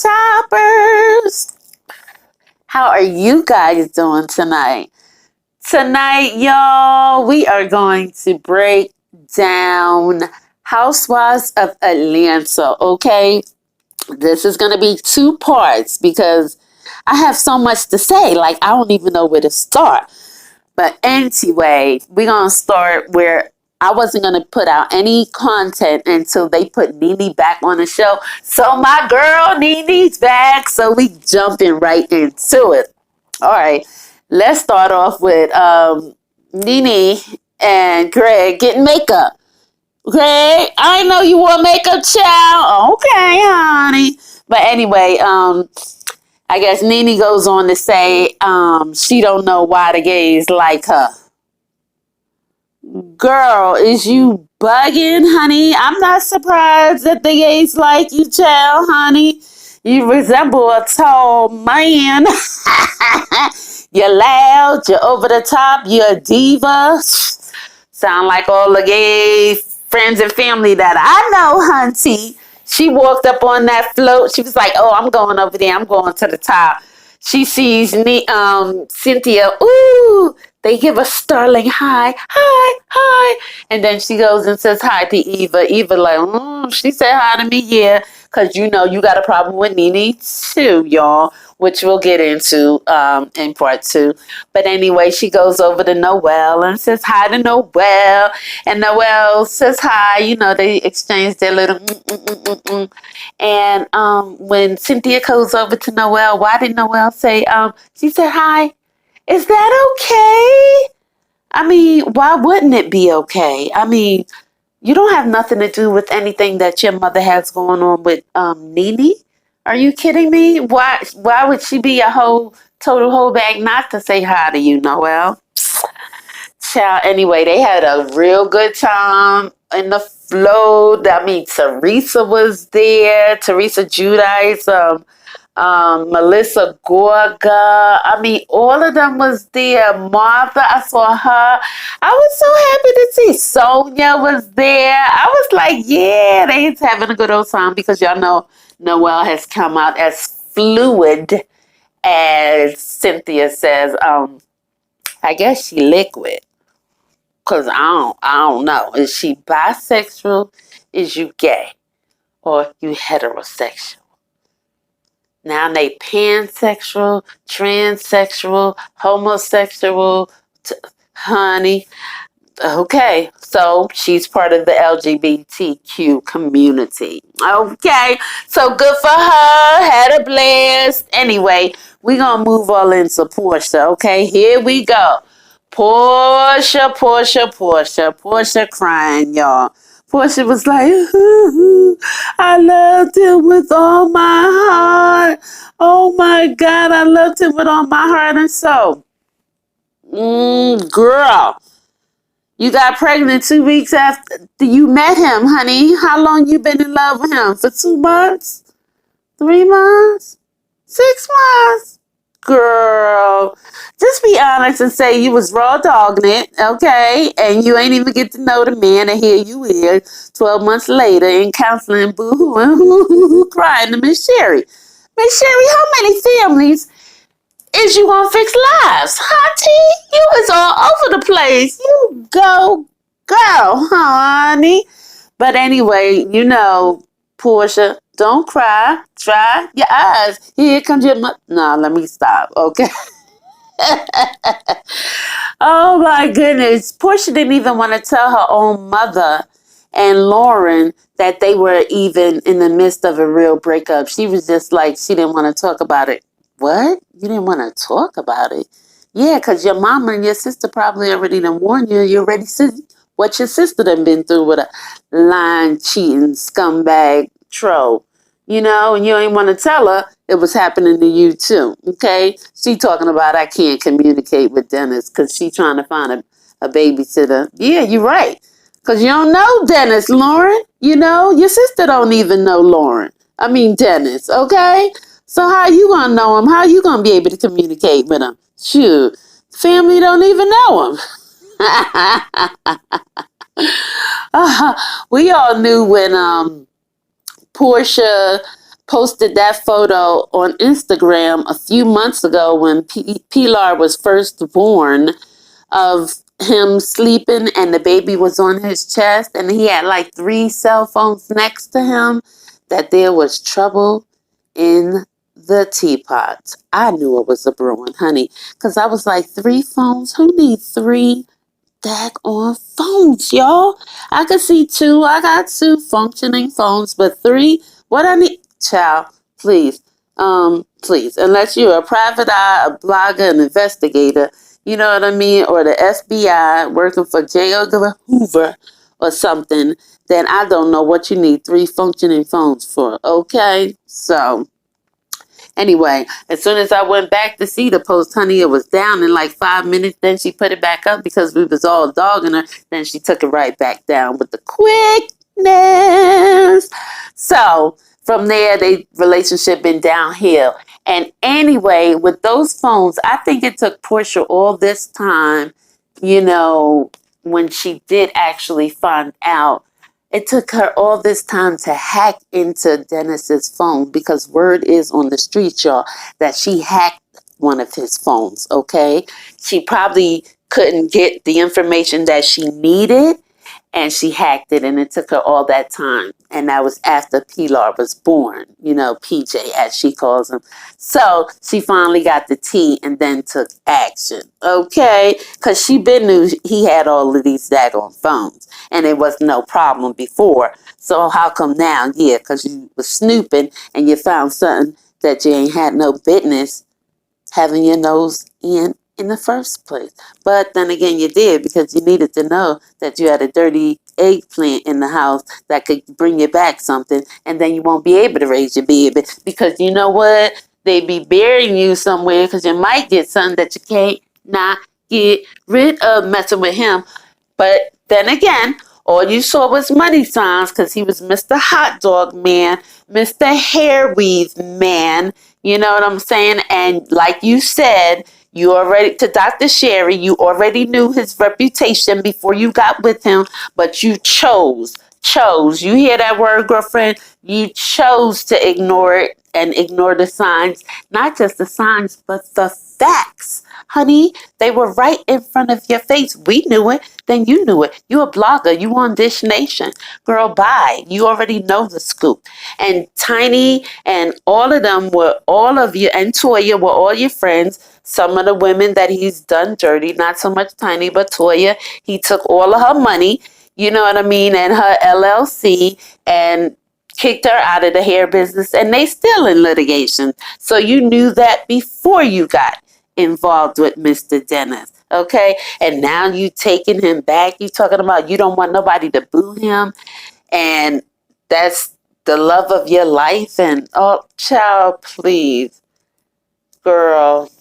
Choppers. How are you guys doing tonight? Tonight, y'all, we are going to break down Housewives of Atlanta, okay? This is going to be two parts because I have so much to say. Like, I don't even know where to start. But anyway, we're going to start where I wasn't going to put out any content until they put Nene back on the show. So my girl Nene's back. So we jumping right into it. All right. Let's start off with Nene and Greg getting makeup. Greg, I know you wore makeup, child. Okay, honey. But anyway, I guess Nene goes on to say she don't know why the gays like her. Girl, is you bugging, honey? I'm not surprised that the gays like you, child, honey. You resemble a tall man. You're loud, you're over the top, you're a diva. Sound like all the gay friends and family that I know, hunty. She walked up on that float. She was like, oh, I'm going over there. I'm going to the top. She sees Cynthia. Ooh, they give a sterling hi. Hi, hi. And then she goes and says hi to Eva. Eva like, she said hi to me, yeah. Because you know you got a problem with Nene too, y'all. Which we'll get into in part two. But anyway, she goes over to Noelle and says hi to Noelle. And Noelle says hi. You know, they exchange their little And when Cynthia goes over to Noelle, why did Noelle say, she said, hi, is that okay? I mean, why wouldn't it be okay? I mean, you don't have nothing to do with anything that your mother has going on with Nene. Are you kidding me? Why would she be a total whole bag not to say hi to you, Noelle? Child, anyway, they had a real good time in the float. I mean, Teresa was there. Teresa Giudice, Melissa Gorga. I mean, all of them was there. Martha, I saw her. I was so happy to see Sonia was there. I was like, yeah, they's having a good old time because y'all know Noelle has come out as fluid as Cynthia says. I guess she liquid. Cause I don't know. Is she bisexual? Is you gay? Or you heterosexual? Now they pansexual, transsexual, homosexual, honey. Okay, so she's part of the LGBTQ community. Okay, so good for her. Had a blast. Anyway, we're going to move all into Portia. Okay, here we go. Portia crying, y'all. Portia was like, I loved him with all my heart. Oh my God, I loved him with all my heart and soul. Girl, you got pregnant 2 weeks after you met him, honey. How long you been in love with him? For 2 months? 3 months? 6 months? Girl, just be honest and say you was raw dogging it, okay? And you ain't even get to know the man, and here you is 12 months later in counseling, boo-hoo, crying to Miss Sherry. Miss Sherry, how many families is you gonna fix lives? Honey, you is all over the place. You go, girl, honey. But anyway, you know, Portia, don't cry. Dry your eyes. Here comes your mother. No, let me stop, okay? Oh my goodness. Portia didn't even want to tell her own mother and Lauren that they were even in the midst of a real breakup. She was just like, she didn't want to talk about it. What? You didn't want to talk about it? Yeah, because your mama and your sister probably already done warned you. You already see what your sister done been through with a lying, cheating, scumbag troll. You know, and you ain't want to tell her it was happening to you too, okay? She talking about I can't communicate with Dennis because she trying to find a babysitter. Yeah, you're right. Because you don't know Dennis, Lauren. You know, your sister don't even know Dennis, okay? So how you going to know him? How you going to be able to communicate with him? Shoot, family don't even know him. We all knew when Portia posted that photo on Instagram a few months ago when Pilar was first born, of him sleeping and the baby was on his chest and he had like 3 cell phones next to him, that there was trouble in the teapot. I knew it was a brewing, honey, because I was like, 3 phones? Who needs 3 daggone phones, y'all? I could see 2. I got 2 functioning phones, but 3? What I need? Child, please. Please, unless you're a private eye, a blogger, an investigator, you know what I mean, or the FBI working for J. Edgar Hoover or something, then I don't know what you need 3 functioning phones for, okay? So, anyway, as soon as I went back to see the post, honey, it was down in like 5 minutes. Then she put it back up because we was all dogging her. Then she took it right back down with the quickness. So, from there, they relationship been downhill. And anyway, with those phones, I think it took Portia all this time, you know, when she did actually find out, it took her all this time to hack into Dennis's phone, because word is on the street, y'all, that she hacked one of his phones, okay? She probably couldn't get the information that she needed, and she hacked it, and it took her all that time. And that was after Pilar was born, you know, PJ, as she calls him. So she finally got the tea and then took action, okay? Because she been knew he had all of these daggone phones, and it was no problem before. So how come now? Yeah, because you was snooping and you found something that you ain't had no business having your nose in the first place. But then again, you did, because you needed to know that you had a dirty eggplant in the house that could bring you back something, and then you won't be able to raise your baby, because you know what? They be burying you somewhere, because you might get something that you can't not get rid of messing with him. But then again, all you saw was money signs, because he was Mr. Hot Dog Man, Mr. Hair Weave Man. You know what I'm saying? And like you said, you already, to Dr. Sherry, you already knew his reputation before you got with him, but you chose. You hear that word, girlfriend? You chose to ignore it and ignore the signs. Not just the signs, but the facts. Honey, they were right in front of your face. We knew it. Then you knew it. You a blogger. You on Dish Nation. Girl, bye. You already know the scoop. And Tiny and all of them were, all of you, and Toya were all your friends. Some of the women that he's done dirty, not so much Tiny, but Toya, he took all of her money, you know what I mean, and her LLC, and kicked her out of the hair business, and they still in litigation. So you knew that before you got involved with Mr. Dennis, okay? And now you taking him back. You talking about you don't want nobody to boo him, and that's the love of your life. And oh, child, please, girl,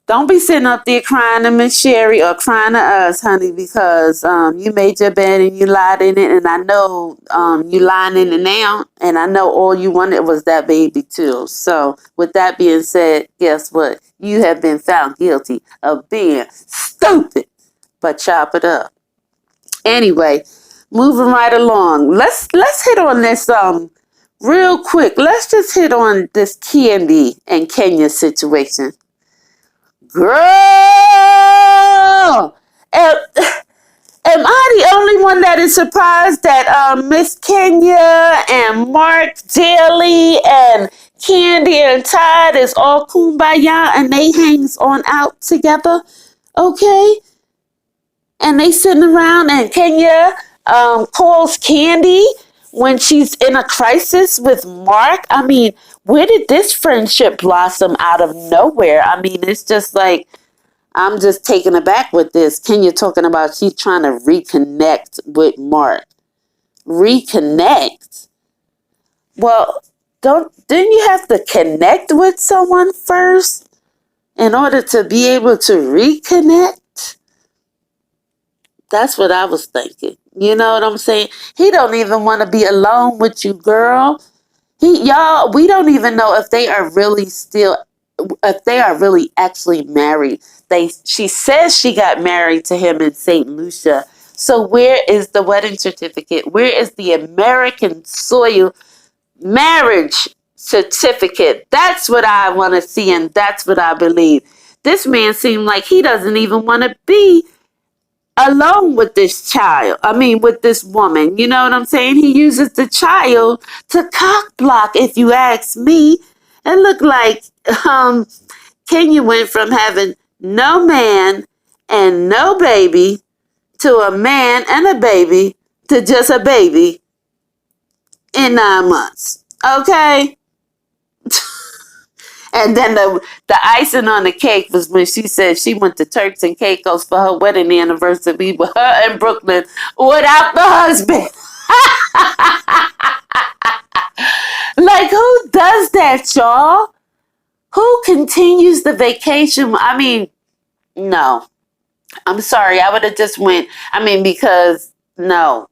don't be sitting up there crying to Miss Sherry or crying to us, honey, because you made your bed and you lied in it, and I know you lying in it now, and I know all you wanted was that baby too. So with that being said, guess what? You have been found guilty of being stupid, but chop it up. Anyway, moving right along. Let's hit on this real quick. Let's just hit on this Candy and Kenya situation. Girl, am I the only one that is surprised that Miss Kenya and Mark Daly and Candy and Todd is all kumbaya and they hangs on out together? Okay? And they sitting around, and Kenya calls Candy when she's in a crisis with Mark. I mean, where did this friendship blossom out of nowhere? I mean, it's just like, I'm just taken aback with this. Kenya talking about she's trying to reconnect with Mark. Reconnect? Well, didn't you have to connect with someone first in order to be able to reconnect? That's what I was thinking. You know what I'm saying? He don't even want to be alone with you, girl. Y'all, we don't even know if they are really actually married. She says she got married to him in St. Lucia. So where is the wedding certificate? Where is the American soil marriage certificate. That's what I want to see, and that's what I believe. This man seemed like he doesn't even want to be alone with this child. I mean, with this woman. You know what I'm saying? He uses the child to cock block, if you ask me. It looked like Kenya went from having no man and no baby to a man and a baby to just a baby in 9 months. Okay? And then the icing on the cake was when she said she went to Turks and Caicos for her wedding anniversary with her in Brooklyn without the husband. Like, who does that, y'all? Who continues the vacation? I mean, no. I'm sorry. I would have just went. I mean, because no.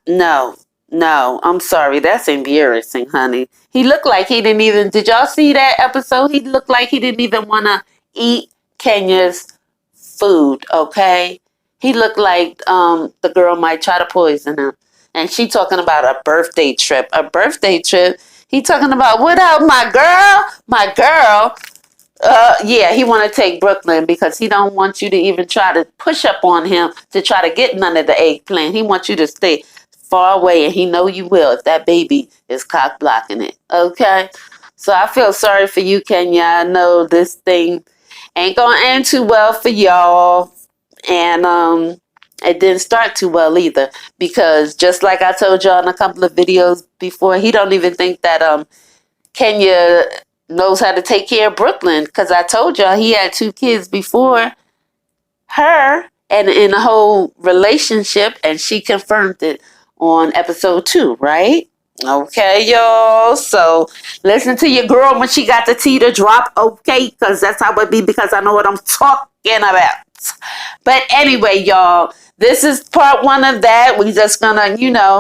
No, no, I'm sorry. That's embarrassing, honey. He looked like he didn't even. Did y'all see that episode? He looked like he didn't even want to eat Kenya's food. Okay, he looked like the girl might try to poison him. And she talking about a birthday trip. A birthday trip. He talking about what up, my girl? My girl. Yeah, he want to take Brooklyn because he don't want you to even try to push up on him to try to get none of the eggplant. He wants you to stay far away, and he know you will if that baby is cock blocking it. Okay, so I feel sorry for you, Kenya. I know this thing ain't gonna end too well for y'all, and it didn't start too well either because just like I told y'all in a couple of videos before, he don't even think that Kenya knows how to take care of Brooklyn because I told y'all he had 2 kids before her and in a whole relationship, and she confirmed it on episode 2, right? Okay, y'all. So listen to your girl when she got the tea to drop, okay? Because that's how it be, because I know what I'm talking about. But anyway, y'all, this is part 1 of that. We just gonna,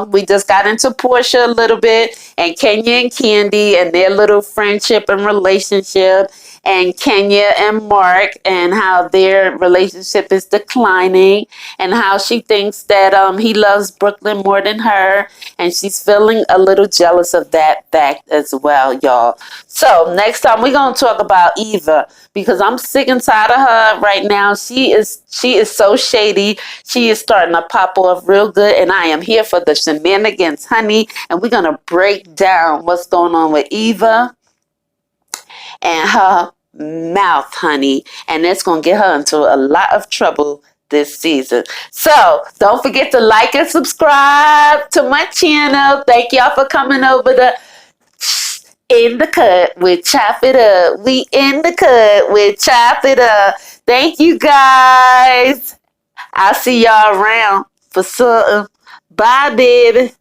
we just got into Portia a little bit, and Kenya and Candy and their little friendship and relationship, and Kenya and Mark and how their relationship is declining, and how she thinks that he loves Brooklyn more than her, and she's feeling a little jealous of that fact as well, y'all. So next time we're gonna talk about Eva, because I'm sick and tired of her right now. She is so shady. She is starting to pop off real good, and I am here for the shenanigans, honey. And we're gonna break down what's going on with Eva and her mouth, honey. And it's gonna get her into a lot of trouble this season. So don't forget to like and subscribe to my channel. Thank y'all for coming over to In the Cut with Chop It Up. We in the cut with Chop It Up. Thank you, guys. I'll see y'all around for something. Bye, baby.